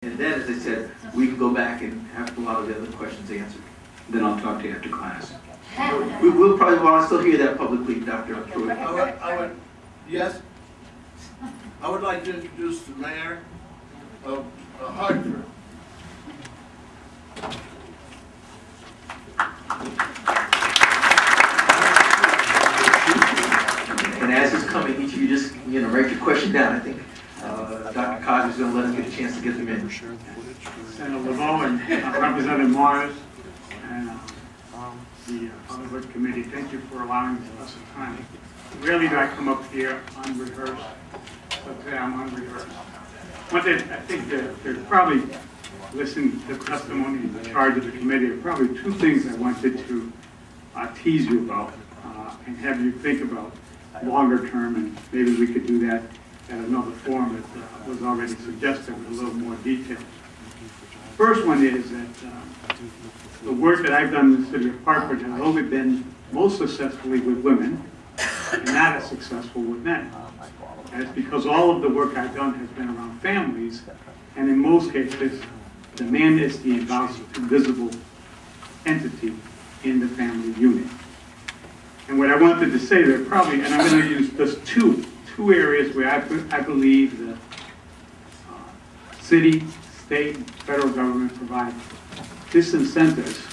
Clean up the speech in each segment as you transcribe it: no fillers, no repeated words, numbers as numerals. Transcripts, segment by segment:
And then, as I said, we can go back and have a lot of the other questions answered. Then I'll talk to you after class. We'll probably want to still hear that publicly, Dr. Pruitt. Yes? I would like to introduce the mayor of Hartford. And as he's coming, each of you just, write your question down. I think Dr. Cog is going to let us get a chance to get them in. Senator LeBeau and Representative Morris and the Hollywood Committee, thank you for allowing us the time. Rarely do I come up here unrehearsed, but today I'm unrehearsed. One thing, I think that there's probably, listening to the testimony in charge of the committee, there are probably two things I wanted to tease you about and have you think about longer term, and maybe we could do that at another forum that was already suggested with a little more detail. First one is that the work that I've done in the city of Hartford has only been most successfully with women and not as successful with men. And it's because all of the work I've done has been around families, and in most cases, the man is the invisible entity in the family unit. And what I wanted to say there probably, and I'm going to use just two areas where I believe the city, state, and federal government provide disincentives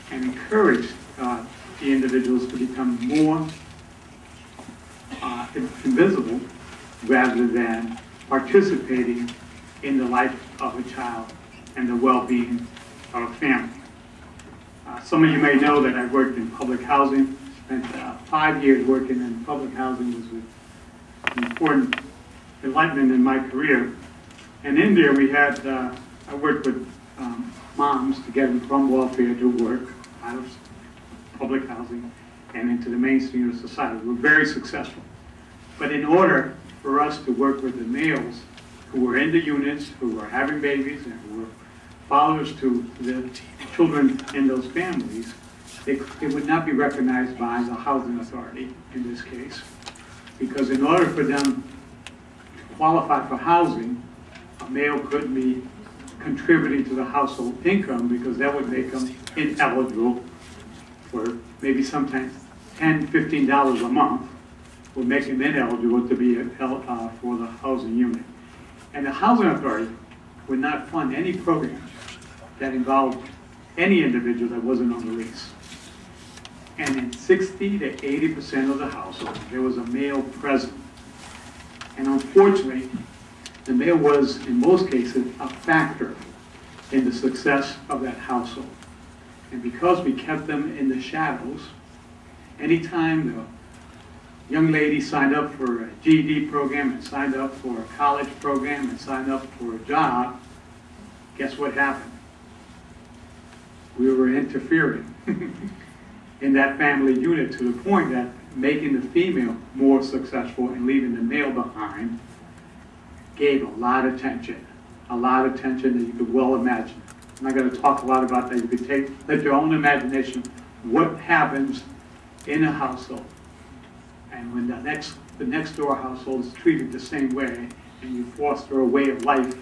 and encourage the individuals to become more invisible rather than participating in the life of a child and the well-being of a family. Some of you may know that I worked in public housing, spent 5 years working in public housing. Was an important enlightenment in my career. And in there we had, I worked with moms to get them from welfare to work out of public housing and into the mainstream of society. We were very successful. But in order for us to work with the males who were in the units, who were having babies, and who were fathers to the children in those families, they would not be recognized by the housing authority in this case. Because in order for them to qualify for housing, a male couldn't be contributing to the household income, because that would make them ineligible for maybe sometimes $10, $15 a month would make them ineligible to be for the housing unit. And the housing authority would not fund any program that involved any individual that wasn't on the lease. And in 60 to 80% of the households, there was a male present. And unfortunately, the male was, in most cases, a factor in the success of that household. And because we kept them in the shadows, anytime the young lady signed up for a GED program and signed up for a college program and signed up for a job, guess what happened? We were interfering in that family unit to the point that making the female more successful and leaving the male behind gave a lot of tension that you could well imagine. I'm not going to talk a lot about that. You could let your own imagination what happens in a household. And when the next door household is treated the same way, and you foster a way of life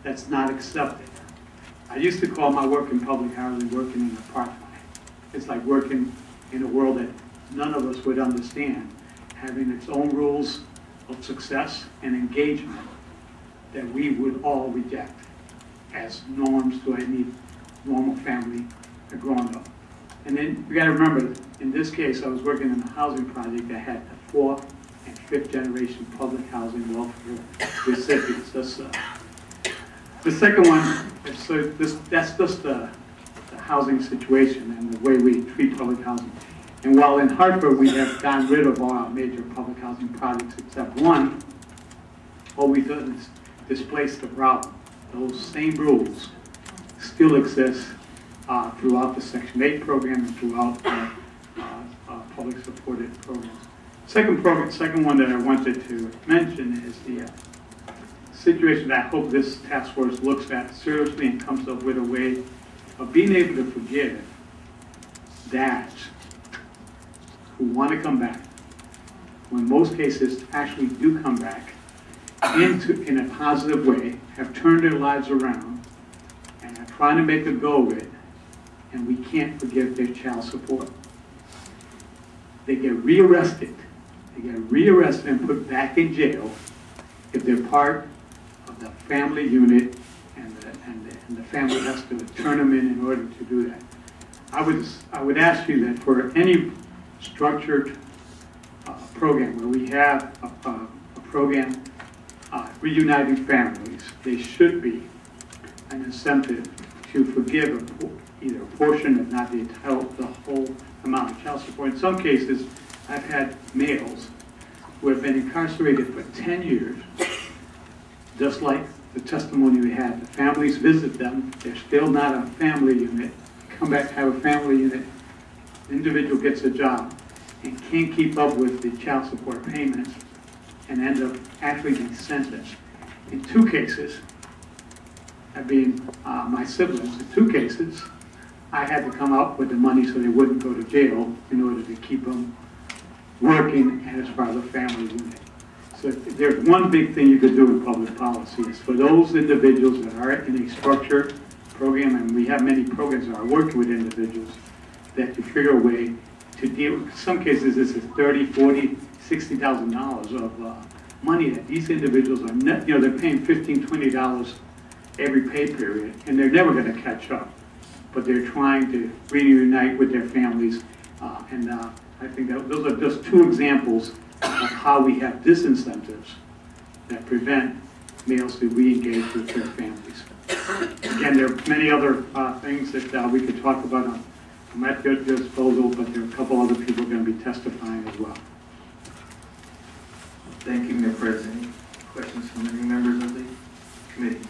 that's not accepted. I used to call my work in public housing working in apartheid. It's like working in a world that none of us would understand, having its own rules of success and engagement that we would all reject as norms to any normal family growing up. And then you got to remember, in this case, I was working in a housing project that had the 4th and 5th generation public housing welfare recipients. The second one, that's just the housing situation and the way we treat public housing. And while in Hartford we have gotten rid of all our major public housing projects except one, all we've done is displace the problem. Those same rules still exist throughout the Section 8 program and throughout public supported programs. Second one that I wanted to mention is the situation that I hope this task force looks at seriously and comes up with a way of being able to forgive dads who want to come back, who in most cases actually do come back in a positive way, have turned their lives around and are trying to make a go of it, and we can't forgive their child support. They get rearrested. They get rearrested and put back in jail if they're part of the family unit, and the family has to turn them in order to do that. I would ask you that for any structured program where we have a program reuniting families, there should be an incentive to forgive either a portion, if not the whole amount of child support. In some cases, I've had males who have been incarcerated for 10 years, just like the testimony we had. The families visit them, they're still not a family unit, come back, have a family unit, the individual gets a job and can't keep up with the child support payments and end up actually being sentenced. In 2 cases, that being my siblings, in 2 cases, I had to come up with the money so they wouldn't go to jail in order to keep them working as part of the family unit. So there's one big thing you could do in public policy is for those individuals that are in a structured program, and we have many programs that are working with individuals, that you figure a way to deal with. In some cases, this is $30,000, $40,000, $60,000 of money that these individuals are, they're paying $15, $20 every pay period, and they're never going to catch up. But they're trying to reunite with their families, and I think that those are just 2 examples of how we have disincentives that prevent males to re-engage with their families. Again, there are many other things that we could talk about. I'm at your disposal, but there are a couple other people going to be testifying as well. Thank you, Mr. President. Questions from any members of the committee?